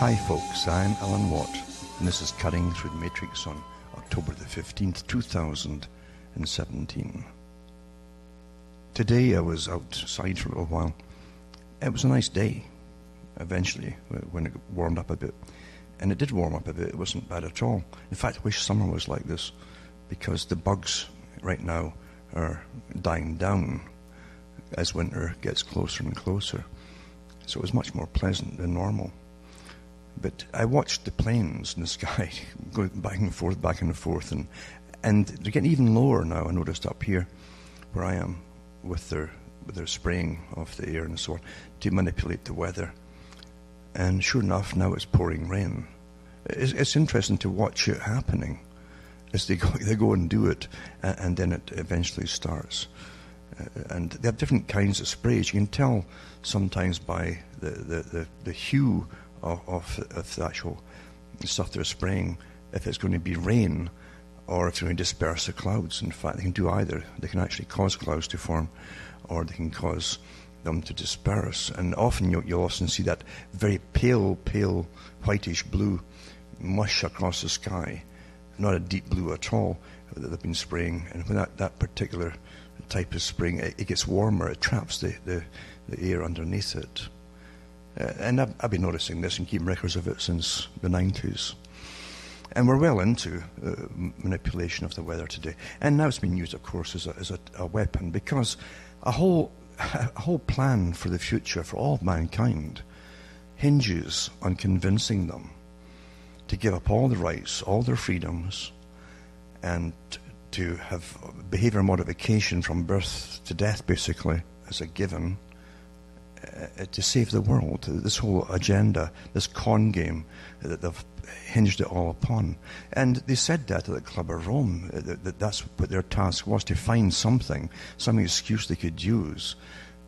Hi folks, I'm Alan Watt, and this is Cutting Through the Matrix on October the 15th, 2017. Today I was outside for a little while. It was a nice day, eventually, when it warmed up a bit. And it did warm up a bit, it wasn't bad at all. In fact, I wish summer was like this, because the bugs right now are dying down as winter gets closer and closer. So it was much more pleasant than normal. But I watched the planes in the sky going back and forth, and they're getting even lower now. I noticed up here where I am with their spraying of the air and so on to manipulate the weather. And sure enough, now it's pouring rain. It's interesting to watch it happening as they go and do it, and then it eventually starts. And they have different kinds of sprays. You can tell sometimes by the hue of the actual stuff they're spraying if it's going to be rain or if it's going to disperse the clouds. In fact, they can do either. They can actually cause clouds to form, or they can cause them to disperse. And often you'll often see that very pale whitish blue mush across the sky, not a deep blue at all, that they've been spraying. And when that particular type of spraying, it gets warmer, it traps the air underneath it. And I've been noticing this and keeping records of it since the 90s. And we're well into manipulation of the weather today. And now it's been used, of course, as a weapon, because a whole plan for the future for all of mankind hinges on convincing them to give up all the rights, all their freedoms, and to have behavior modification from birth to death, basically, as a given, to save the world. This whole agenda, this con game that they've hinged it all upon. And they said that at the Club of Rome, that's what their task was, to find some excuse they could use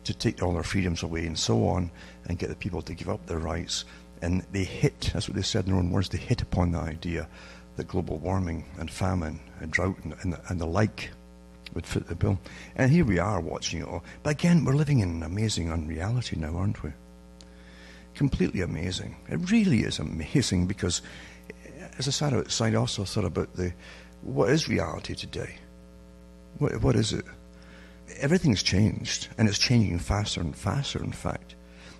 to take all their freedoms away and so on, and get the people to give up their rights. And they hit, that's what they said in their own words, they hit upon the idea that global warming and famine and drought and the like would fit the bill. And here we are watching it all. But again, we're living in an amazing unreality now, aren't we? Completely amazing. It really is amazing, because as I sat outside, I also thought about what is reality today? What is it? Everything's changed, and it's changing faster and faster, in fact,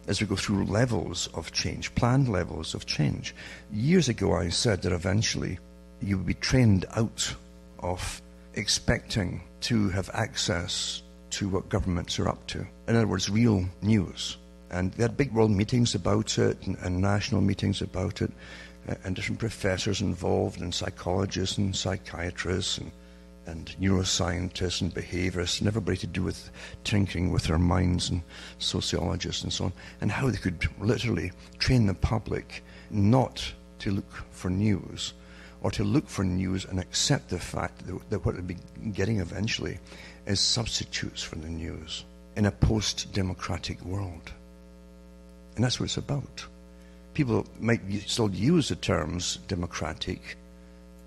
as we go through levels of change, planned levels of change. Years ago, I said that eventually you would be trained out of expecting to have access to what governments are up to. In other words, real news. And they had big world meetings about it, and national meetings about it, and different professors involved, and psychologists and psychiatrists and neuroscientists and behaviorists, and everybody to do with tinkering with their minds, and sociologists and so on, and how they could literally train the public not to look for news, or to look for news and accept the fact that what they'll be getting eventually is substitutes for the news in a post-democratic world. And that's what it's about. People might still use the terms democratic.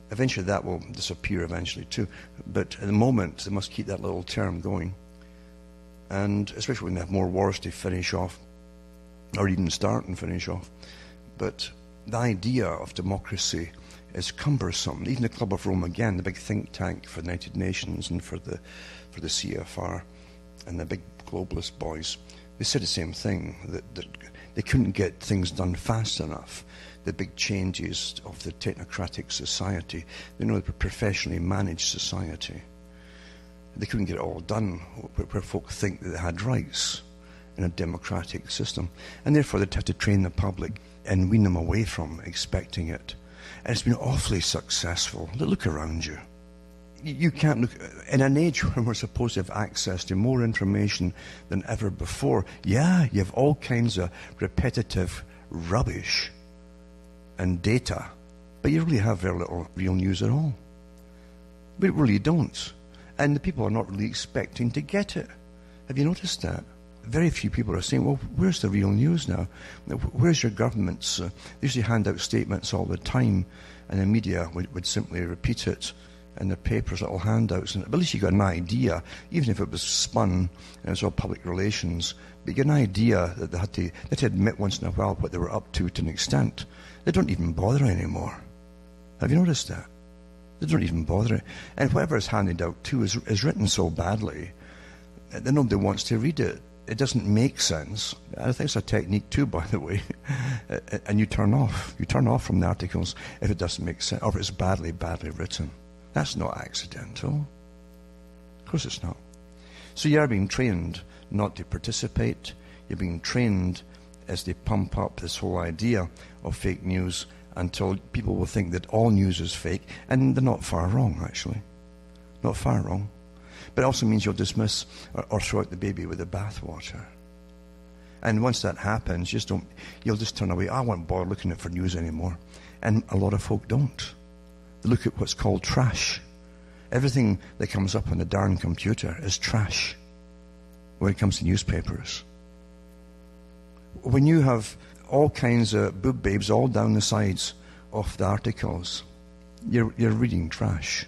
Eventually that will disappear eventually too. But at the moment, they must keep that little term going. And especially when they have more wars to finish off, or even start and finish off. But the idea of democracy is cumbersome. Even the Club of Rome, again, the big think tank for the United Nations and for the CFR and the big globalist boys, they said the same thing, that they couldn't get things done fast enough. The big changes of the technocratic society, they know the professionally managed society. They couldn't get it all done where folk think that they had rights in a democratic system. And therefore they'd have to train the public and wean them away from expecting it. And it's been awfully successful. Look around you. You can't look in an age when we're supposed to have access to more information than ever before. Yeah, you have all kinds of repetitive rubbish and data, but you really have very little real news at all. We really don't. And the people are not really expecting to get it. Have you noticed that? Very few people are saying, well, where's the real news now? Where's your governments? They usually hand out statements all the time, and the media would simply repeat it in the papers, little handouts, and at least you got an idea, even if it was spun and it was all public relations, but you get an idea that they had to admit once in a while what they were up to an extent. They don't even bother anymore. Have you noticed that? They don't even bother. And whatever is handed out too is written so badly that nobody wants to read it. It doesn't make sense. I think it's a technique too, by the way. And you turn off. You turn off from the articles if it doesn't make sense, or if it's badly written. That's not accidental. Of course it's not. So you are being trained not to participate. You're being trained as they pump up this whole idea of fake news until people will think that all news is fake, and they're not far wrong, actually. Not far wrong. But it also means you'll dismiss or throw out the baby with the bathwater. And once that happens, you'll just turn away. I won't bother looking for news anymore. And a lot of folk don't. They look at what's called trash. Everything that comes up on the darn computer is trash when it comes to newspapers. When you have all kinds of boob babes all down the sides of the articles, you're reading trash.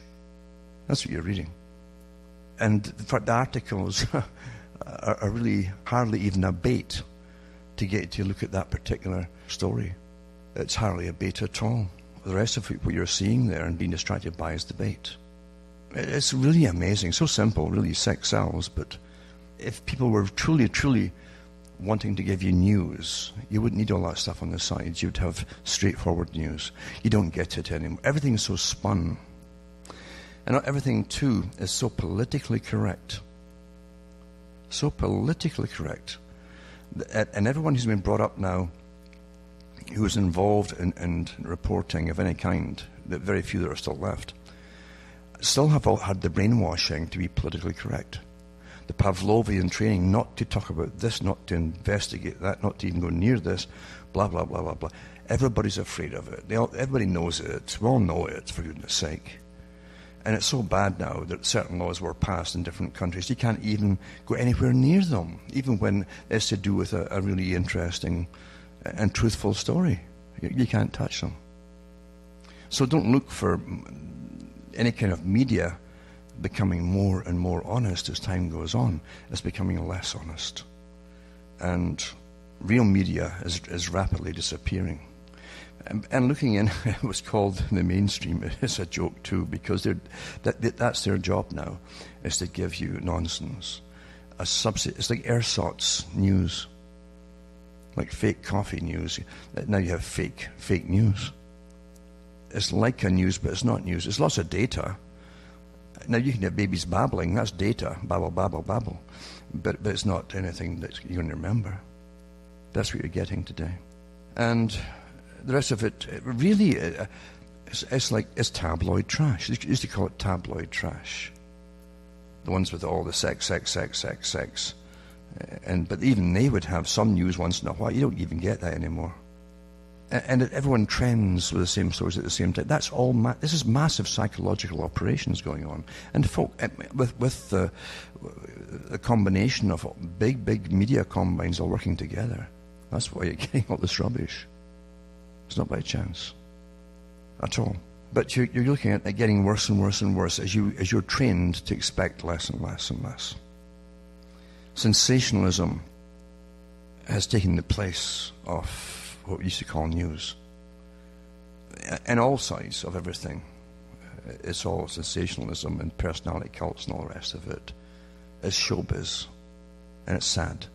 That's what you're reading. And the articles are really hardly even a bait to get to look at that particular story. It's hardly a bait at all. The rest of what you're seeing there and being distracted by is the bait. It's really amazing. So simple, really, sex sells. But if people were truly wanting to give you news, you wouldn't need all that stuff on the sides. You'd have straightforward news. You don't get it anymore. Everything's so spun. And not everything, too, is so politically correct. So politically correct. And everyone who's been brought up now, who is involved in reporting of any kind, the very few that are still left, still have all had the brainwashing to be politically correct. The Pavlovian training not to talk about this, not to investigate that, not to even go near this, blah, blah, blah, blah, blah. Everybody's afraid of it. Everybody knows it. We all know it, for goodness sake. And it's so bad now that certain laws were passed in different countries. You can't even go anywhere near them, even when it's to do with a really interesting and truthful story. You can't touch them. So don't look for any kind of media becoming more and more honest as time goes on. It's becoming less honest. And real media is rapidly disappearing. And looking in what's called the mainstream is a joke too, because that's their job now, is to give you nonsense. It's like ersatz news, like fake coffee news. Now you have fake news. It's like a news, but it's not news. It's lots of data. Now you can have babies babbling. That's data, babble, babble, babble. But it's not anything that you're going to remember. That's what you're getting today. And the rest of it really, it's tabloid trash. They used to call it tabloid trash. The ones with all the sex. But even they would have some news once in a while. You don't even get that anymore. And everyone trends with the same stories at the same time. That's all. This is massive psychological operations going on. And folk, with the combination of big media combines all working together, that's why you're getting all this rubbish. It's not by chance at all. But you're looking at it getting worse and worse and worse as you're trained to expect less and less and less. Sensationalism has taken the place of what we used to call news. And all sides of everything. It's all sensationalism and personality cults and all the rest of it. It's showbiz. And it's sad.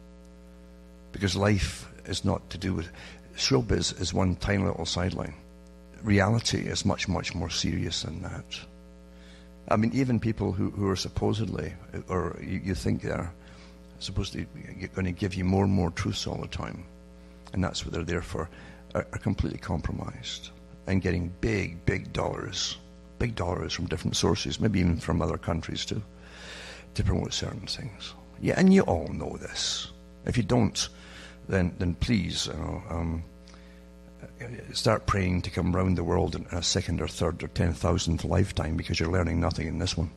Because life is not to do with... Showbiz is one tiny little sideline. Reality is much, much more serious than that. I mean, even people who are supposedly, or you think they're supposed to be going to give you more and more truths all the time, and that's what they're there for, are completely compromised and getting big dollars from different sources, maybe even from other countries too, to promote certain things. Yeah, and you all know this. If you don't, then please start praying to come round the world in a second or third or 10,000th lifetime, because you're learning nothing in this one.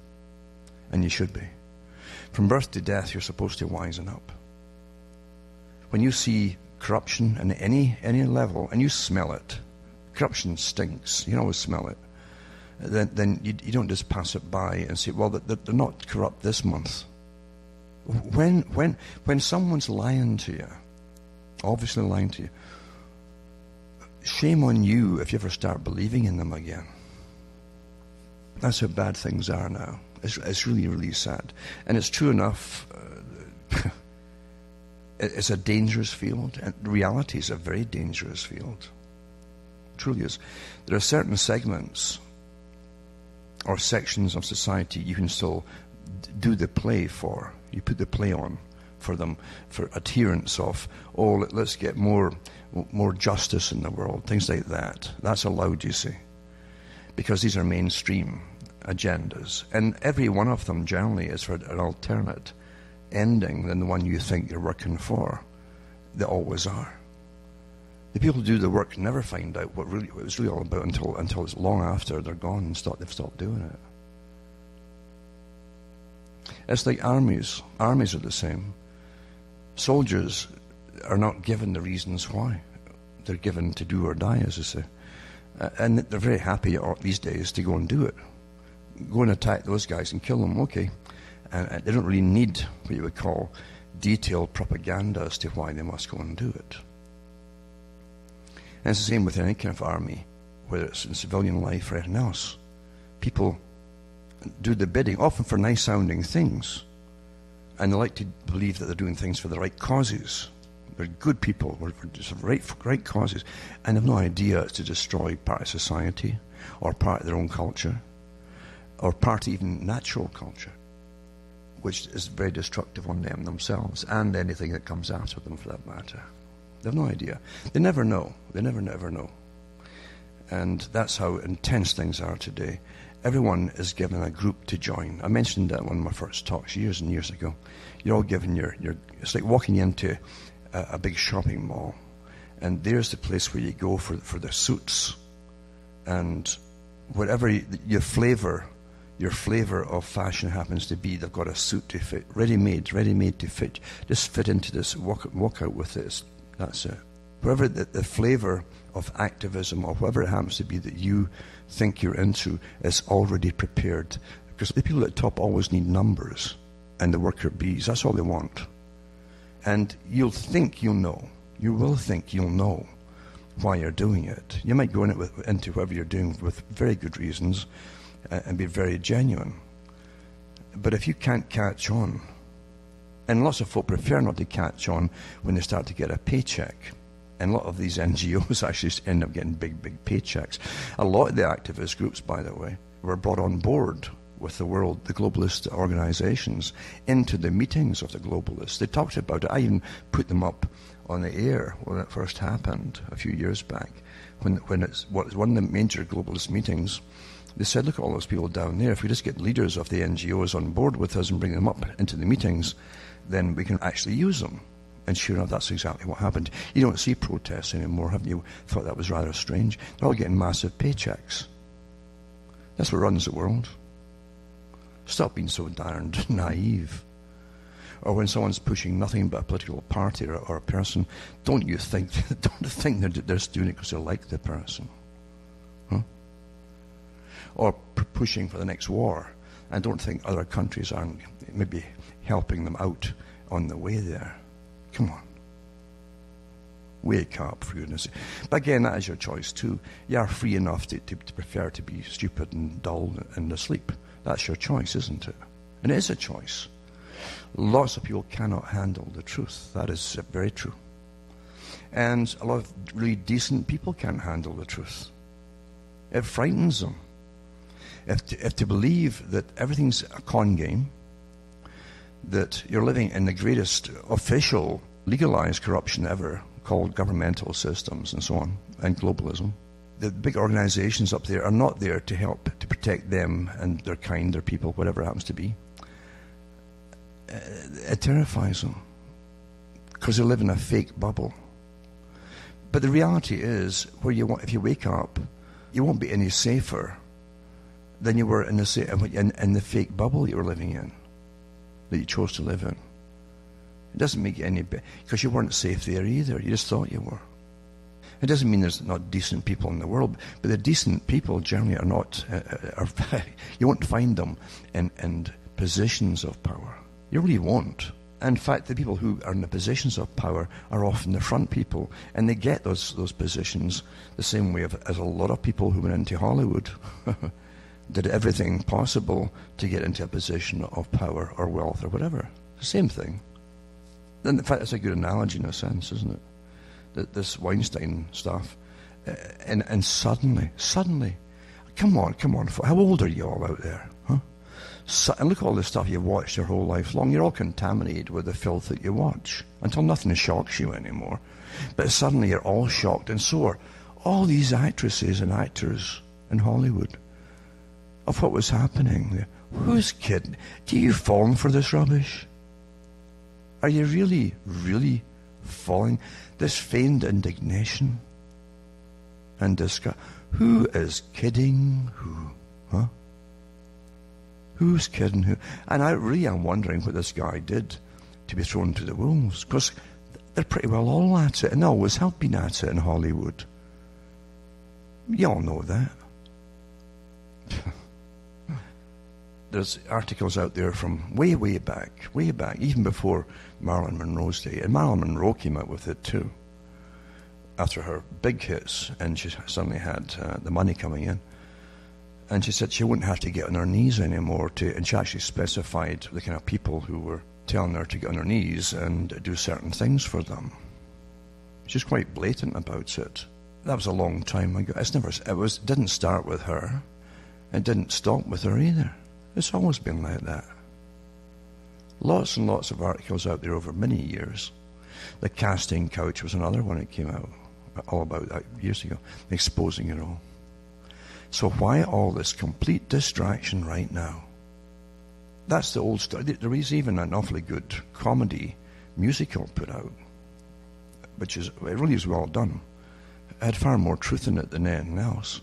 And you should be. From birth to death, you're supposed to wisen up. When you see corruption at any level, and you smell it, corruption stinks. You can always smell it. then you don't just pass it by and say, well, they're not corrupt this month. When someone's lying to you, obviously lying to you, shame on you if you ever start believing in them again. That's how bad things are now. It's really, really sad. And it's true enough. It's a dangerous field, and reality is a very dangerous field. It truly is. There are certain segments or sections of society you can still do the play for. You put the play on for them, for adherents of, let's get more justice in the world, things like that. That's allowed, you see, because these are mainstream agendas. And every one of them generally is for an alternate ending than the one you think you're working for. They always are. The people who do the work never find out what it was really all about until it's long after they're gone and they've stopped doing it. It's like armies. Armies are the same. Soldiers are not given the reasons why. They're given to do or die, as I say. And they're very happy these days to go and do it. Go and attack those guys and kill them, okay. And they don't really need what you would call detailed propaganda as to why they must go and do it. And it's the same with any kind of army, whether it's in civilian life or anything else. People do the bidding, often for nice-sounding things. And they like to believe that they're doing things for the right causes. They're good people, for right causes. And have no idea it's to destroy part of society, or part of their own culture, or part of even natural culture, which is very destructive on them themselves, and anything that comes after them for that matter. They have no idea. They never know. They never know. And that's how intense things are today. Everyone is given a group to join. I mentioned that in one of my first talks years and years ago. You're all given it's like walking into a big shopping mall, and there's the place where you go for the suits, and whatever your flavor of fashion happens to be, they've got a suit to fit, ready-made to fit. Just fit into this, walk out with this. That's it. Whatever the flavor of activism or whatever it happens to be that you think you're into is already prepared. Because the people at the top always need numbers and the worker bees. That's all they want. And you'll think you'll know. You will think you'll know why you're doing it. You might go into whatever you're doing with very good reasons and be very genuine. But if you can't catch on, and lots of folk prefer not to catch on when they start to get a paycheck. And a lot of these NGOs actually end up getting big paychecks. A lot of the activist groups, by the way, were brought on board with the globalist organizations, into the meetings of the globalists. They talked about it. I even put them up on the air when it first happened a few years back. When it's one of the major globalist meetings, they said, look at all those people down there. If we just get leaders of the NGOs on board with us and bring them up into the meetings, then we can actually use them. And sure enough, that's exactly what happened. You don't see protests anymore, have you? Thought that was rather strange. They're all getting massive paychecks. That's what runs the world. Stop being so darned naive. Or when someone's pushing nothing but a political party or a person, don't think they're just doing it because they like the person. Huh? Or pushing for the next war. And don't think other countries aren't maybe helping them out on the way there. Come on. Wake up, for goodness sake. But again, that is your choice too. You are free enough to prefer to be stupid and dull and asleep. That's your choice, isn't it? And it is a choice. Lots of people cannot handle the truth. That is very true. And a lot of really decent people can't handle the truth. It frightens them. If to believe that everything's a con game, that you're living in the greatest official legalized corruption ever, called governmental systems and so on, and globalism. The big organizations up there are not there to help to protect them and their kind, their people, whatever it happens to be. It terrifies them because they live in a fake bubble. But the reality is, if you wake up, you won't be any safer than you were in the fake bubble you were living in, that you chose to live in. It doesn't make it any better, because you weren't safe there either. You just thought you were. It doesn't mean there's not decent people in the world, but the decent people generally are not, you won't find them in positions of power. You really won't. In fact, the people who are in the positions of power are often the front people, and they get those positions the same way as a lot of people who went into Hollywood did everything possible to get into a position of power or wealth or whatever. The same thing. And in fact, it's a good analogy in a sense, isn't it? That this Weinstein stuff, and suddenly, come on, how old are you all out there, huh? And look at all this stuff you've watched your whole life long. You're all contaminated with the filth that you watch until nothing shocks you anymore. But suddenly you're all shocked, and so are all these actresses and actors in Hollywood of what was happening there. Who's kidding? Do you fall for this rubbish? Are you really, really falling? This feigned indignation and disgust. Who is kidding who? Huh? Who's kidding who? And I really am wondering what this guy did to be thrown to the wolves, because they're pretty well all at it, and they always have been at it in Hollywood. You all know that. There's articles out there from way back, even before Marilyn Monroe's day. And Marilyn Monroe came out with it too, after her big hits, and she suddenly had the money coming in. And she said she wouldn't have to get on her knees anymore and she actually specified the kind of people who were telling her to get on her knees and do certain things for them. She's quite blatant about it. That was a long time ago. It didn't start with her. It didn't stop with her either. It's always been like that. Lots and lots of articles out there over many years. The Casting Couch was another one that came out all about that years ago, exposing it all. So why all this complete distraction right now? That's the old story. There is even an awfully good comedy musical put out, which it really is well done. It had far more truth in it than anything else.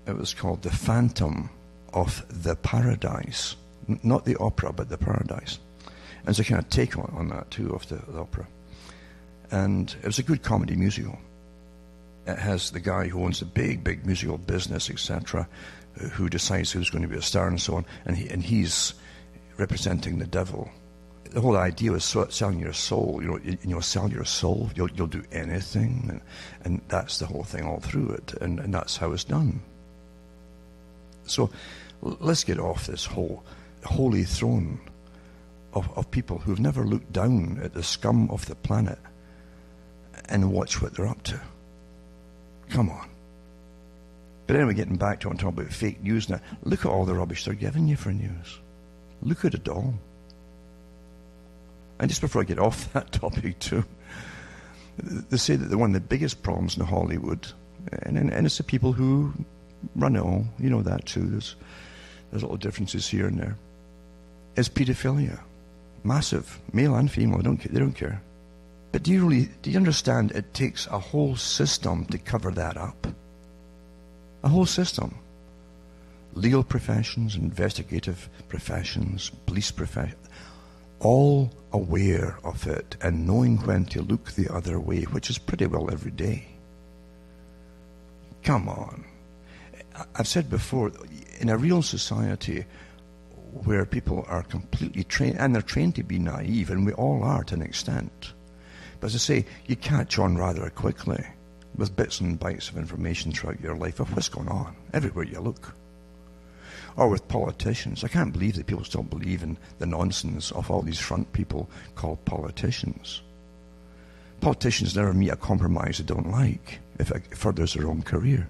It was called The Phantom of the Paradise. Not the opera, but the Paradise. And it's a kind of take on that too, of the opera. And it was a good comedy musical. It has the guy who owns the big musical business, etc., who decides who's going to be a star and so on, and he's representing the devil. The whole idea was selling your soul. You'll sell your soul. You'll do anything, and that's the whole thing all through it, and that's how it's done. So let's get off this whole holy throne of people who've never looked down at the scum of the planet and watch what they're up to. Come on. But anyway, getting back to what I'm talking about fake news now, look at all the rubbish they're giving you for news. Look at it all. And just before I get off that topic too, they say that one of the biggest problems in Hollywood, and it's the people who run it all, you know that too, there's little differences here and there, is pedophilia. Massive, male and female, they don't care. But do you understand it takes a whole system to cover that up? A whole system. Legal professions, investigative professions, police professions, all aware of it and knowing when to look the other way, which is pretty well every day. Come on. I've said before, in a real society where people are completely trained, and they're trained to be naive, and we all are to an extent, but as I say, you catch on rather quickly with bits and bytes of information throughout your life of what's going on everywhere you look. Or with politicians. I can't believe that people still believe in the nonsense of all these front people called politicians. Politicians never meet a compromise they don't like if it furthers their own career.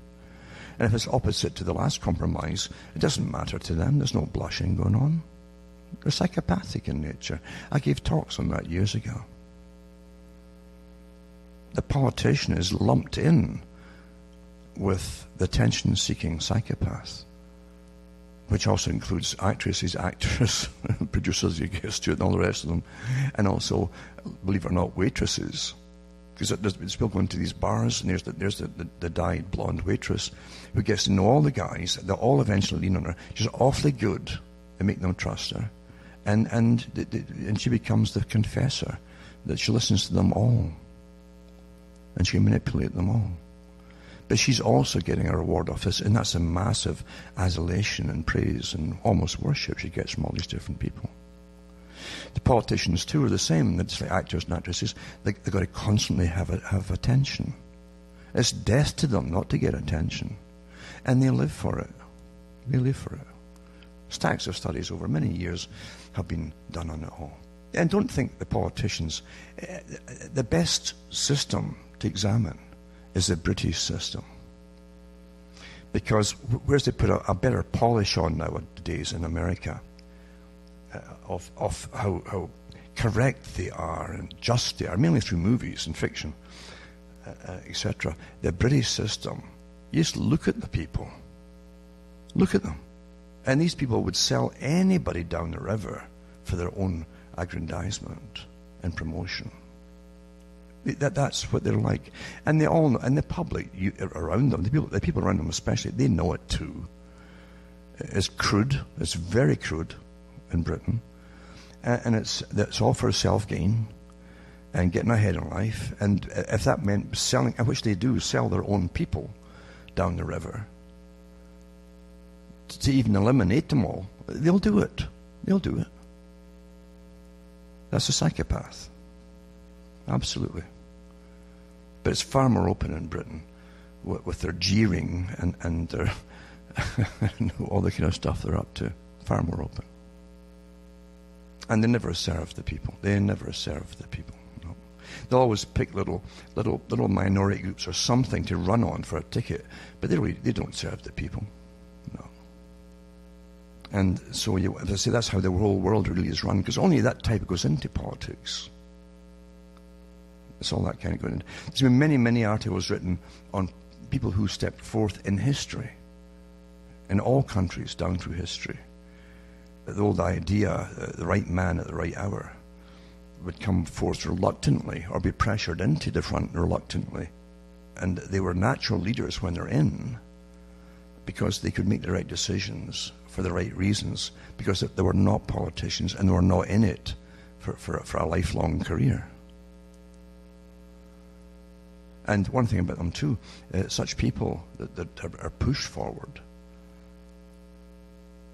And if it's opposite to the last compromise, it doesn't matter to them. There's no blushing going on. They're psychopathic in nature. I gave talks on that years ago. The politician is lumped in with the attention-seeking psychopath, which also includes actresses, actors, producers, you guess, too, and all the rest of them, and also, believe it or not, waitresses. Because there's people going to these bars, and there's the dyed blonde waitress who gets to know all the guys. They'll all eventually lean on her. She's awfully good. They make them trust her, and she becomes the confessor. That she listens to them all, and she can manipulate them all. But she's also getting a reward of this, and that's a massive adulation and praise and almost worship she gets from all these different people. The politicians too are the same. It's like actors and actresses. They've got to constantly have attention. It's death to them not to get attention. And they live for it. They live for it. Stacks of studies over many years have been done on it all. And don't think the politicians... The best system to examine is the British system. Because whereas they put a better polish on nowadays in America of how correct they are and just they are, mainly through movies and fiction, etc. The British system, you just look at the people. Look at them. And these people would sell anybody down the river for their own aggrandizement and promotion. That's what they're like. And they all know, and the public around them, the people around them especially, they know it too. It's crude. It's very crude in Britain. And it's all for self-gain and getting ahead in life. And if that meant selling, which they do, sell their own people down the river, to even eliminate them all, they'll do it. They'll do it. That's a psychopath. Absolutely. But it's far more open in Britain with their jeering and their all the kind of stuff they're up to. Far more open. And they never serve the people. They never serve the people. No. They'll always pick little minority groups or something to run on for a ticket, but they don't serve the people. No. And so, as I say, that's how the whole world really is run, because only that type goes into politics. It's all that kind of going in. There's been many, many articles written on people who stepped forth in history, in all countries down through history. The old idea, the right man at the right hour, would come forth reluctantly or be pressured into the front reluctantly. And they were natural leaders when they're in, because they could make the right decisions for the right reasons, because they were not politicians and they were not in it for a lifelong career. And one thing about them too, such people that are pushed forward,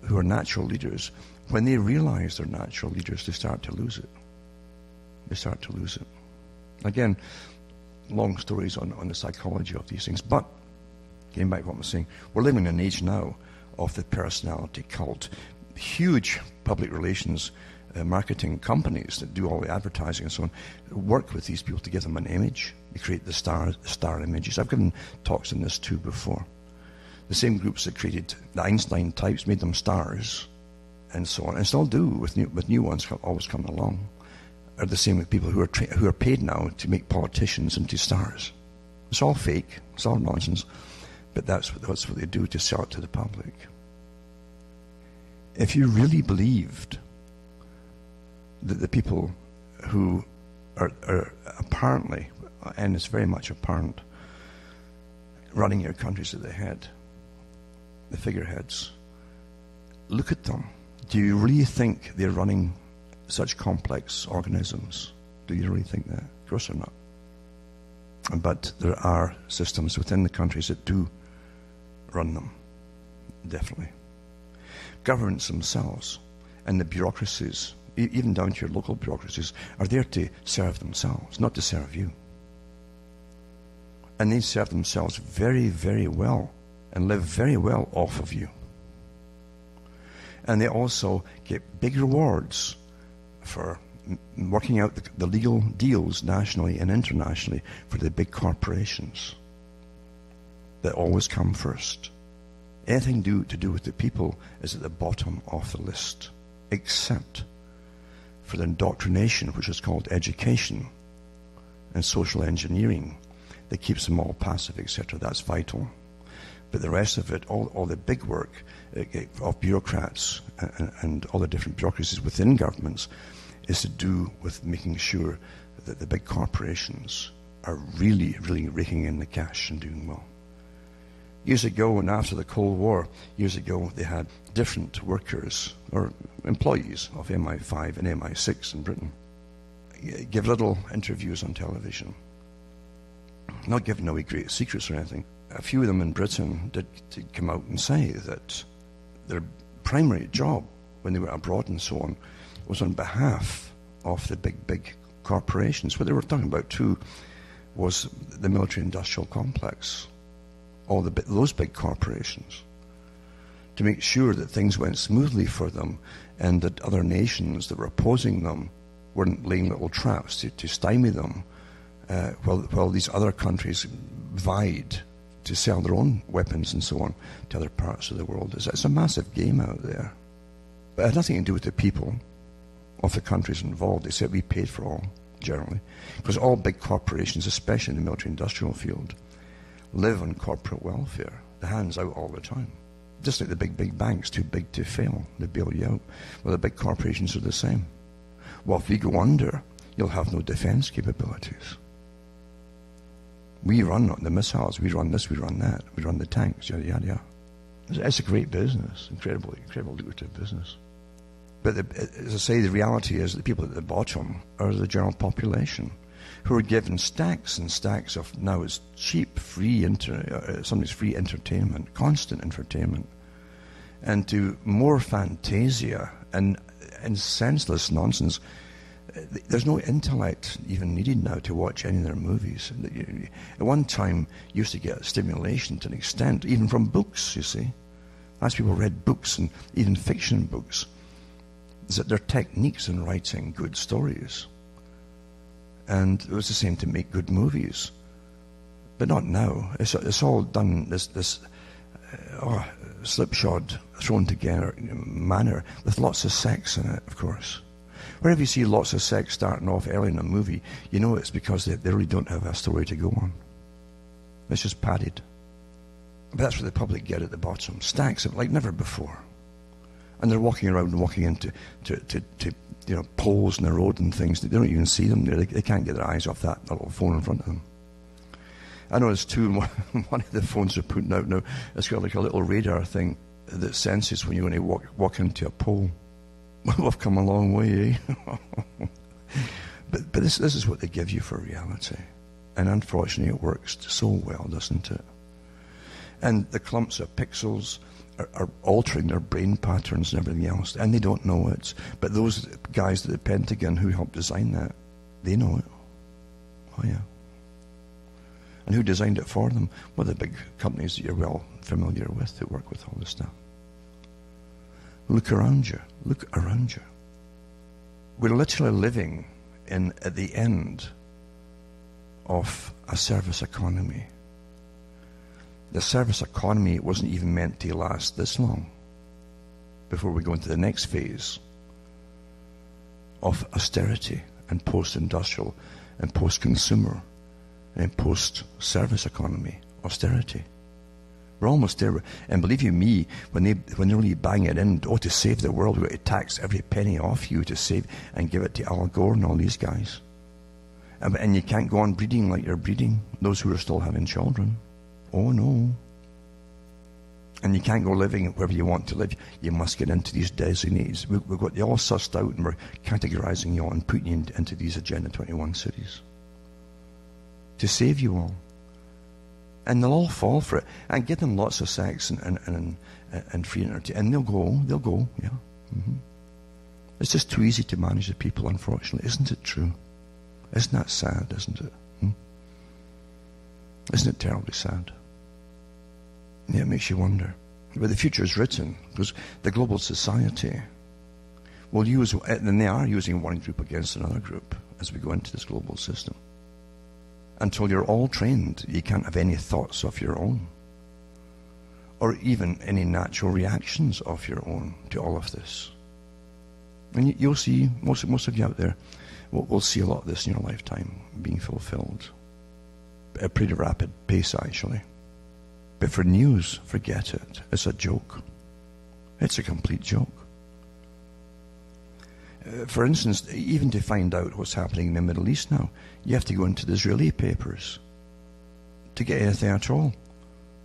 who are natural leaders, when they realize they're natural leaders, they start to lose it. They start to lose it. Again, long stories on the psychology of these things, but getting back to what I'm saying, we're living in an age now of the personality cult. Huge public relations marketing companies that do all the advertising and so on work with these people to give them an image. They create the star images. I've given talks on this too before. The same groups that created the Einstein types made them stars and so on, and still do with new ones always coming along. Are the same with people who are paid now to make politicians into stars. It's all fake. It's all nonsense. But that's what they do to sell it to the public. If you really believed that the people who are apparently, and it's very much apparent, running your countries at the head, the figureheads, look at them. Do you really think they're running such complex organisms? Do you really think that? Of course they're not. But there are systems within the countries that do run them, definitely. Governments themselves and the bureaucracies, even down to your local bureaucracies, are there to serve themselves, not to serve you. And they serve themselves very, very well and live very well off of you. And they also get big rewards for working out the legal deals nationally and internationally for the big corporations that always come first. Anything to do with the people is at the bottom of the list, except for the indoctrination, which is called education and social engineering, that keeps them all passive, etc. That's vital. But the rest of it, all the big work of bureaucrats and all the different bureaucracies within governments, is to do with making sure that the big corporations are really, really raking in the cash and doing well. Years ago, and after the Cold War, they had different workers or employees of MI5 and MI6 in Britain give little interviews on television. Not giving away great secrets or anything, a few of them in Britain did come out and say that their primary job when they were abroad and so on was on behalf of the big corporations. What they were talking about too was the military-industrial complex, all those big corporations, to make sure that things went smoothly for them and that other nations that were opposing them weren't laying little traps to stymie them while these other countries vied to sell their own weapons and so on to other parts of the world. It's a massive game out there. But it had nothing to do with the people of the countries involved. They said we paid for all, generally. Because all big corporations, especially in the military-industrial field, live on corporate welfare. The hand's out all the time. Just like the big banks, too big to fail. They bail you out. Well, the big corporations are the same. Well, if we go under, you'll have no defense capabilities. We run the missiles, we run this, we run that, we run the tanks, yada, yada, yada. It's a great business, incredible lucrative business. But as I say, the reality is the people at the bottom are the general population who are given stacks and stacks of now it's cheap, somebody's free entertainment, constant entertainment, and to more fantasia and senseless nonsense. There's no intellect even needed now to watch any of their movies. At one time, you used to get stimulation to an extent, even from books, you see. As people read books and even fiction books, is that there are techniques in writing good stories. And it was the same to make good movies. But not now. It's all done this slipshod, thrown together manner with lots of sex in it, of course. Wherever you see lots of sex starting off early in a movie, you know it's because they really don't have a story to go on. It's just padded. But that's what the public get at the bottom. Stacks of like never before. And they're walking around and walking into poles in the road and things. They don't even see them there. They can't get their eyes off that little phone in front of them. I know there's two, one of the phones they're putting out now, it's got like a little radar thing that senses when you're going to walk into a pole. We've come a long way, eh? But this is what they give you for reality. And unfortunately it works so well, doesn't it? And the clumps of pixels are altering their brain patterns and everything else, and they don't know it. But those guys at the Pentagon who helped design that, they know it. Oh yeah. And who designed it for them? Well, the big companies that you're well familiar with that work with all this stuff. Look around you. Look around you. We're literally living at the end of a service economy. The service economy wasn't even meant to last this long before we go into the next phase of austerity and post-industrial and post-consumer and post-service economy austerity. We're almost there. And believe you me, when they really bang it in, to save the world, we've got to tax every penny off you to save and give it to Al Gore and all these guys. And you can't go on breeding like you're breeding, those who are still having children. Oh no. And you can't go living wherever you want to live. You must get into these designates. We've got you all sussed out and we're categorizing you all and putting you into these Agenda 21 cities to save you all. And they'll all fall for it. And give them lots of sex and free entertainment. And they'll go, yeah. Mm-hmm. It's just too easy to manage the people, unfortunately. Isn't it true? Isn't that sad, isn't it? Isn't it terribly sad? Yeah, it makes you wonder. But the future is written, because the global society will use, and they are using one group against another group as we go into this global system. Until you're all trained, you can't have any thoughts of your own, or even any natural reactions of your own to all of this. And you'll see, most of you out there will see a lot of this in your lifetime being fulfilled. At a pretty rapid pace, actually. But for news, forget it. It's a joke. It's a complete joke. For instance, even to find out what's happening in the Middle East now, you have to go into the Israeli papers to get anything at all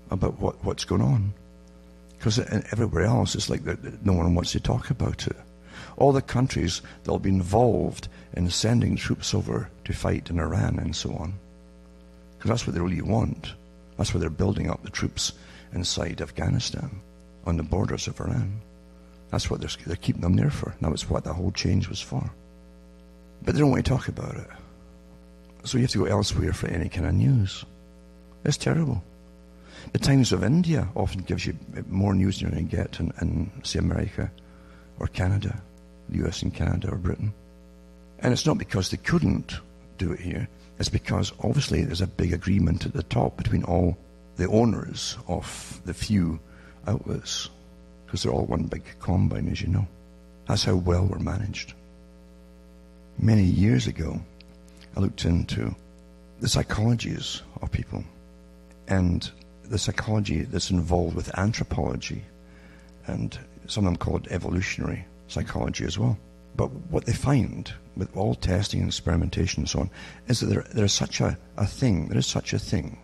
about what's going on. Because everywhere else, it's like no one wants to talk about it. All the countries that will be involved in sending troops over to fight in Iran and so on, because that's what they really want. That's why they're building up the troops inside Afghanistan, on the borders of Iran. That's what they're keeping them there for. That was what the whole change was for. But they don't want to talk about it. So you have to go elsewhere for any kind of news. It's terrible. The Times of India often gives you more news than you get in say, America or Canada, the US and Canada or Britain. And it's not because they couldn't do it here. It's because, obviously, there's a big agreement at the top between all the owners of the few outlets, because they're all one big combine, as you know. That's how well we're managed. Many years ago, I looked into the psychologies of people and the psychology that's involved with anthropology, and some of them call it evolutionary psychology as well. But what they find with all testing and experimentation and so on is that there is such a thing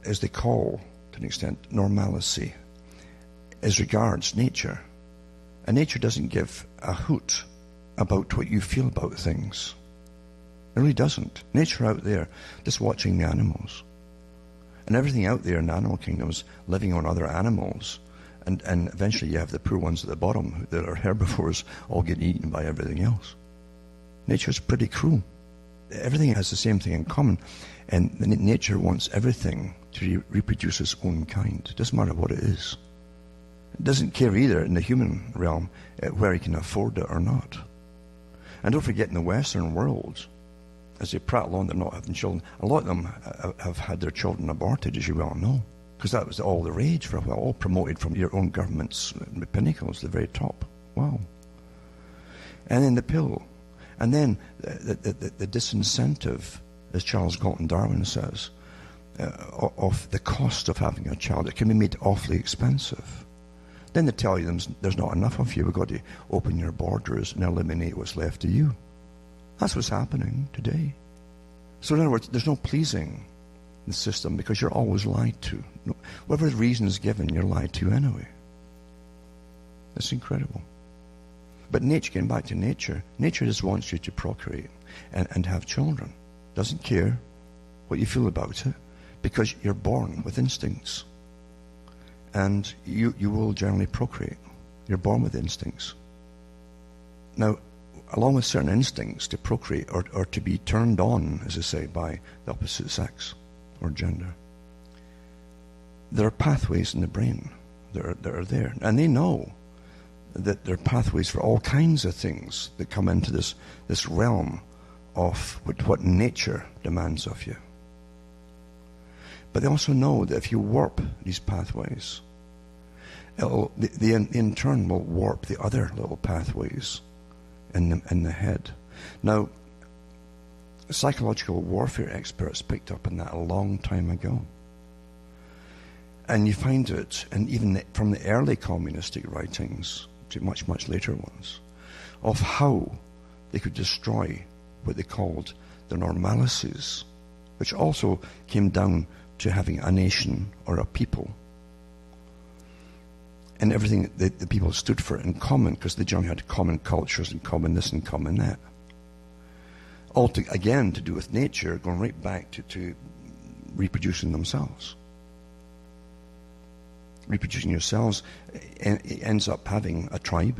as they call, to an extent, normalcy as regards nature. And nature doesn't give a hoot about what you feel about things. It really doesn't. Nature out there, just watching the animals. And everything out there in the animal kingdom is living on other animals. And eventually you have the poor ones at the bottom that are herbivores all getting eaten by everything else. Nature's pretty cruel. Everything has the same thing in common. And nature wants everything to reproduce its own kind. It doesn't matter what it is. It doesn't care either in the human realm where he can afford it or not. And don't forget, in the Western world, as they prattle on, they're not having children. A lot of them have had their children aborted, as you well know, because that was all the rage for a while, all promoted from your own government's pinnacles, the very top. Wow. And then the pill. And then the disincentive, as Charles Galton Darwin says, of the cost of having a child. It can be made awfully expensive. Then they tell you there's not enough of you. We've got to open your borders and eliminate what's left of you. That's what's happening today. So in other words, there's no pleasing the system because you're always lied to. Whatever the reason is given, you're lied to anyway. It's incredible. But nature, getting back to nature just wants you to procreate and have children. Doesn't care what you feel about it because you're born with instincts. And you will generally procreate. You're born with instincts. Now, along with certain instincts to procreate or to be turned on, as I say, by the opposite sex or gender, there are pathways in the brain that are there. And they know that there are pathways for all kinds of things that come into this realm of what nature demands of you. But they also know that if you warp these pathways, they in turn will warp the other little pathways in the head. Now, psychological warfare experts picked up on that a long time ago. And you find it, and even from the early communistic writings to much, much later ones, of how they could destroy what they called the normalices, which also came down to having a nation or a people. And everything that the people stood for in common, because they generally had common cultures and common this and common that. All again to do with nature, going right back to reproducing themselves. Reproducing yourselves ends up having a tribe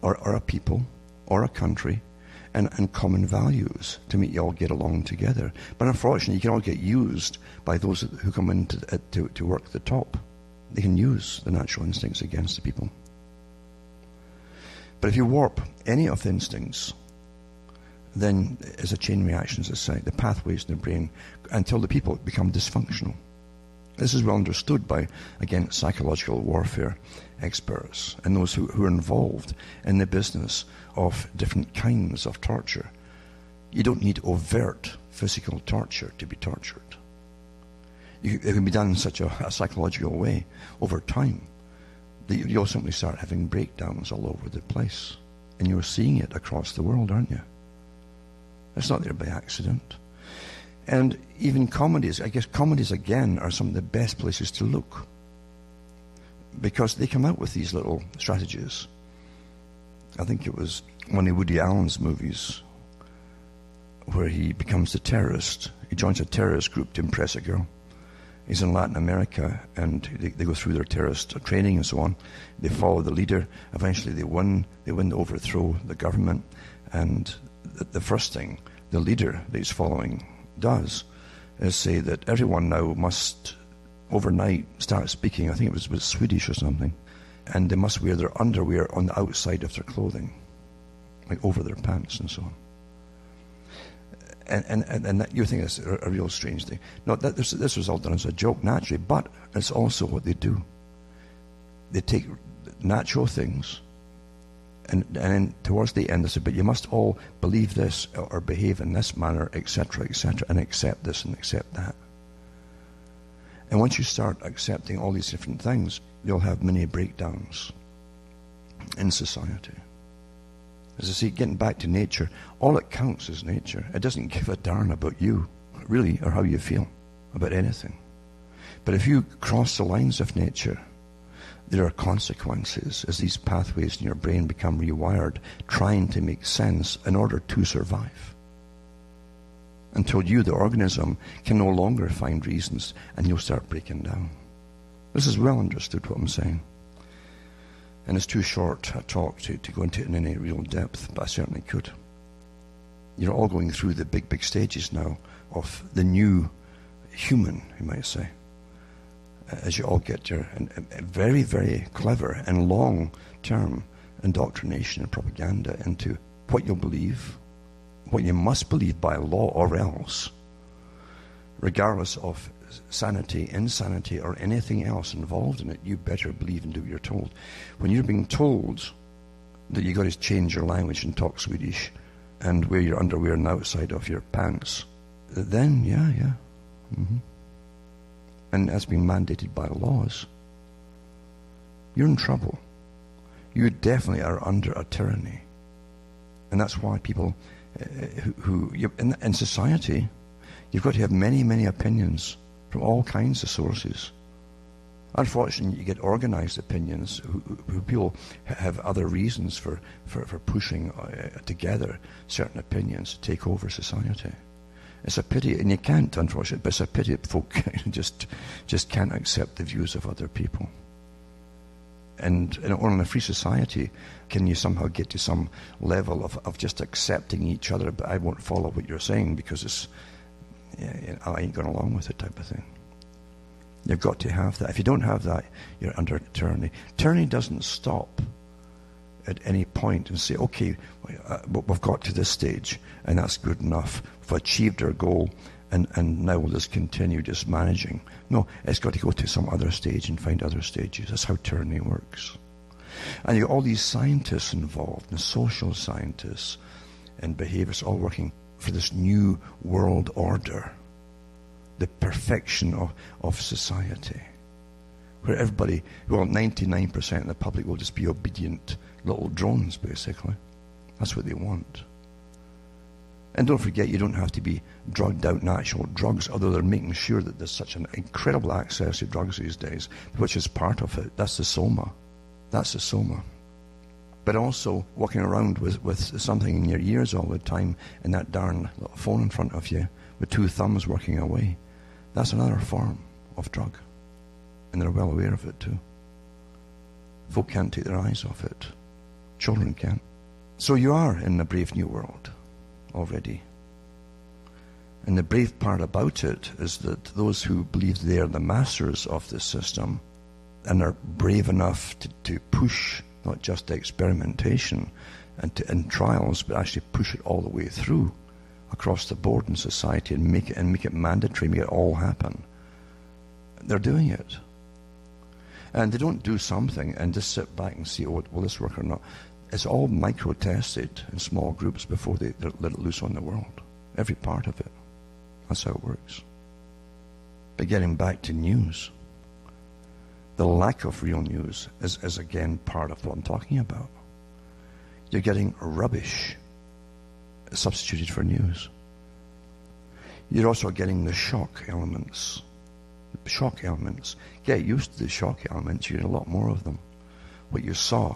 or a people or a country and common values to make you all get along together. But unfortunately, you can all get used by those who come in to work the top. They can use the natural instincts against the people. But if you warp any of the instincts, then as a chain reaction, as I say, the pathways in the brain, until the people become dysfunctional. This is well understood by, again, psychological warfare experts and those who are involved in the business of different kinds of torture. You don't need overt physical torture to be tortured. It can be done in such a psychological way over time that you'll simply start having breakdowns all over the place. And you're seeing it across the world, aren't you? It's not there by accident. And even comedies, I guess comedies again are some of the best places to look, because they come out with these little strategies. I think it was one of Woody Allen's movies where he becomes the terrorist. He joins a terrorist group to impress a girl. He's in Latin America, and they go through their terrorist training and so on. They follow the leader. Eventually they win. They win to overthrow the government. And the first thing the leader that he's following does is say that everyone now must overnight start speaking, I think it was Swedish or something, and they must wear their underwear on the outside of their clothing, like over their pants and so on. And that, you think it's a real strange thing. No, this was all done as a joke, naturally, but it's also what they do. They take natural things, and then towards the end they say, but you must all believe this or behave in this manner, etc., and accept this and accept that. And once you start accepting all these different things, you'll have many breakdowns in society. As I say, getting back to nature, all it counts is nature. It doesn't give a darn about you, really, or how you feel about anything. But if you cross the lines of nature, there are consequences as these pathways in your brain become rewired, trying to make sense in order to survive. Until you, the organism, can no longer find reasons, and you'll start breaking down. This is well understood, what I'm saying. And it's too short a talk to go into it in any real depth, but I certainly could. You're all going through the big stages now of the new human, you might say, as you all get your very, very clever and long-term indoctrination and propaganda into what you'll believe, what you must believe by law or else, regardless of sanity, insanity, or anything else involved in it. You better believe and do what you're told. When you're being told that you got to change your language and talk Swedish and wear your underwear on the outside of your pants, then and that's been mandated by laws, you're in trouble. You definitely are under a tyranny. And that's why people in society, you've got to have many opinions from all kinds of sources. Unfortunately, you get organized opinions who people have other reasons for pushing together certain opinions to take over society. It's a pity, and you can't, unfortunately, but it's a pity that folk just can't accept the views of other people. And only in a free society can you somehow get to some level of just accepting each other, but I won't follow what you're saying because it's, I ain't going along with it type of thing. You've got to have that. If you don't have that, you're under tyranny. Tyranny doesn't stop at any point and say, okay, we've got to this stage and that's good enough. We've achieved our goal and now we'll just continue just managing. No, it's got to go to some other stage and find other stages. That's how tyranny works. And you got all these scientists involved, and social scientists and behaviorists all working for this new world order, the perfection of society, where everybody, well, 99% of the public will just be obedient little drones, basically. That's what they want. And don't forget, you don't have to be drugged out natural drugs, although they're making sure that there's such an incredible access to drugs these days, which is part of it. That's the soma. That's the soma. But also walking around with something in your ears all the time and that darn little phone in front of you with two thumbs working away. That's another form of drug. And they're well aware of it too. Folk can't take their eyes off it. Children can. So you are in a brave new world already. And the brave part about it is that those who believe they are the masters of this system and are brave enough to push not just experimentation and trials, but actually push it all the way through across the board in society and make it mandatory, make it all happen. They're doing it. And they don't do something and just sit back and see, oh, will this work or not? It's all micro-tested in small groups before they let it loose on the world. Every part of it. That's how it works. But getting back to news, the lack of real news is again part of what I'm talking about. You're getting rubbish substituted for news. You're also getting the shock elements. Shock elements. Get used to the shock elements. You get a lot more of them. What you saw,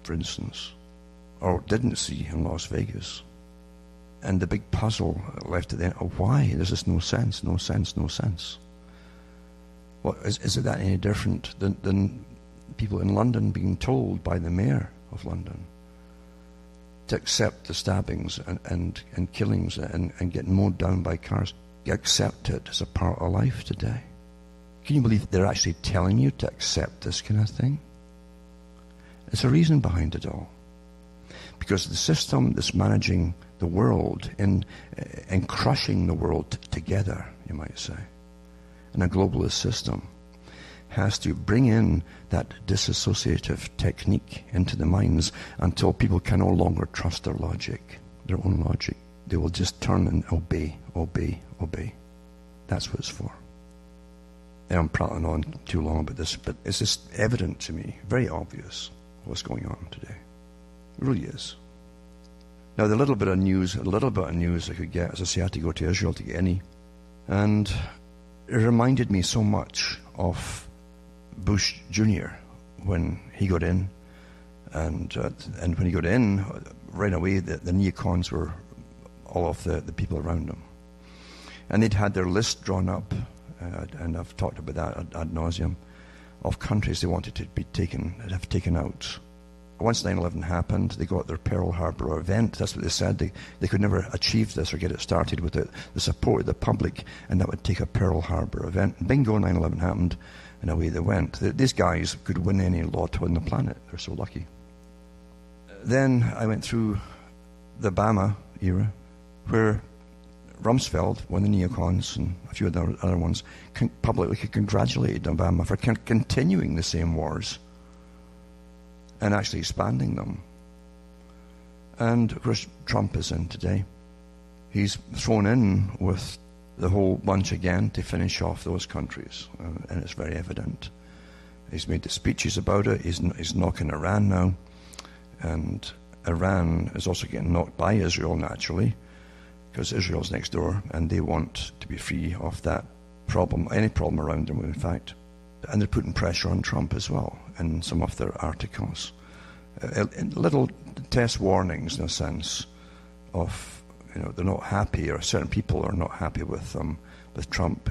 for instance, or didn't see in Las Vegas. And the big puzzle left at the end of why? There's just no sense. Well, is it that any different than people in London being told by the mayor of London to accept the stabbings and killings and getting mowed down by cars? You accept it as a part of life today. Can you believe they're actually telling you to accept this kind of thing? There's a reason behind it all. Because the system that's managing the world and crushing the world together, you might say, in a globalist system, has to bring in that disassociative technique into the minds until people can no longer trust their logic, their own logic. They will just turn and obey, obey, obey. That's what it's for. And I'm prattling on too long about this, but it's just evident to me, very obvious, what's going on today. It really is. Now, the little bit of news I could get, as I say, I had to go to Israel to get any, and it reminded me so much of Bush Jr. when he got in, and when he got in, right away the neocons were all of the people around him, and they'd had their list drawn up, and I've talked about that ad nauseum, of countries they wanted to have taken out. Once 9/11 happened, they got their Pearl Harbor event. That's what they said. They could never achieve this or get it started with the support of the public, and that would take a Pearl Harbor event. And bingo, 9/11 happened, and away they went. These guys could win any lotto on the planet. They're so lucky. Then I went through the Obama era, where Rumsfeld, one of the neocons, and a few of the other ones, publicly congratulated Obama for continuing the same wars and actually expanding them. And, of course, Trump is in today. He's thrown in with the whole bunch again to finish off those countries, and it's very evident. He's made the speeches about it. He's knocking Iran now, and Iran is also getting knocked by Israel, naturally, because Israel's next door, and they want to be free of that problem, any problem around them, in fact. And they're putting pressure on Trump as well in some of their articles. Little test warnings, in a sense, of, they're not happy, or certain people are not happy with Trump,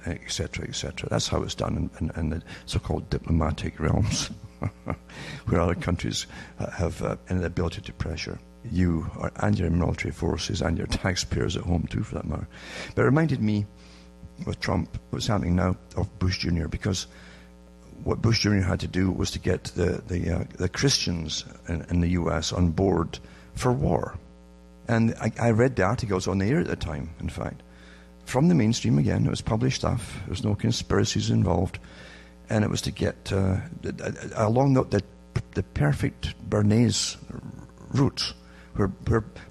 etc., etc. That's how it's done in the so-called diplomatic realms, where other countries have an ability to pressure you and your military forces and your taxpayers at home too, for that matter. But it reminded me, with Trump, what's happening now, of Bush Jr., because what Bush Jr. had to do was to get the Christians in the U.S. on board for war. And I read the articles on the air at the time, in fact, from the mainstream again. It was published stuff. There was no conspiracies involved. And it was to get along the perfect Bernays route, where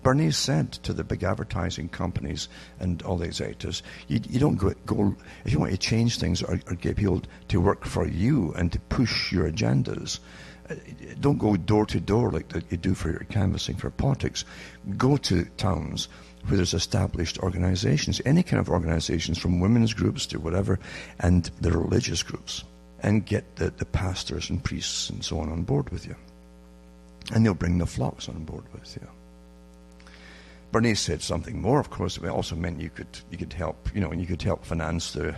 Bernays said to the big advertising companies and all the executives, you don't go if you want to change things or get people to work for you and to push your agendas, don't go door to door like you do for your canvassing for politics. Go to towns where there's established organizations, any kind of organizations, from women's groups to whatever, and the religious groups, and get the pastors and priests and so on board with you. And they'll bring the flocks on board with you. Bernays said something more, of course. It also meant you could help, and you could help finance their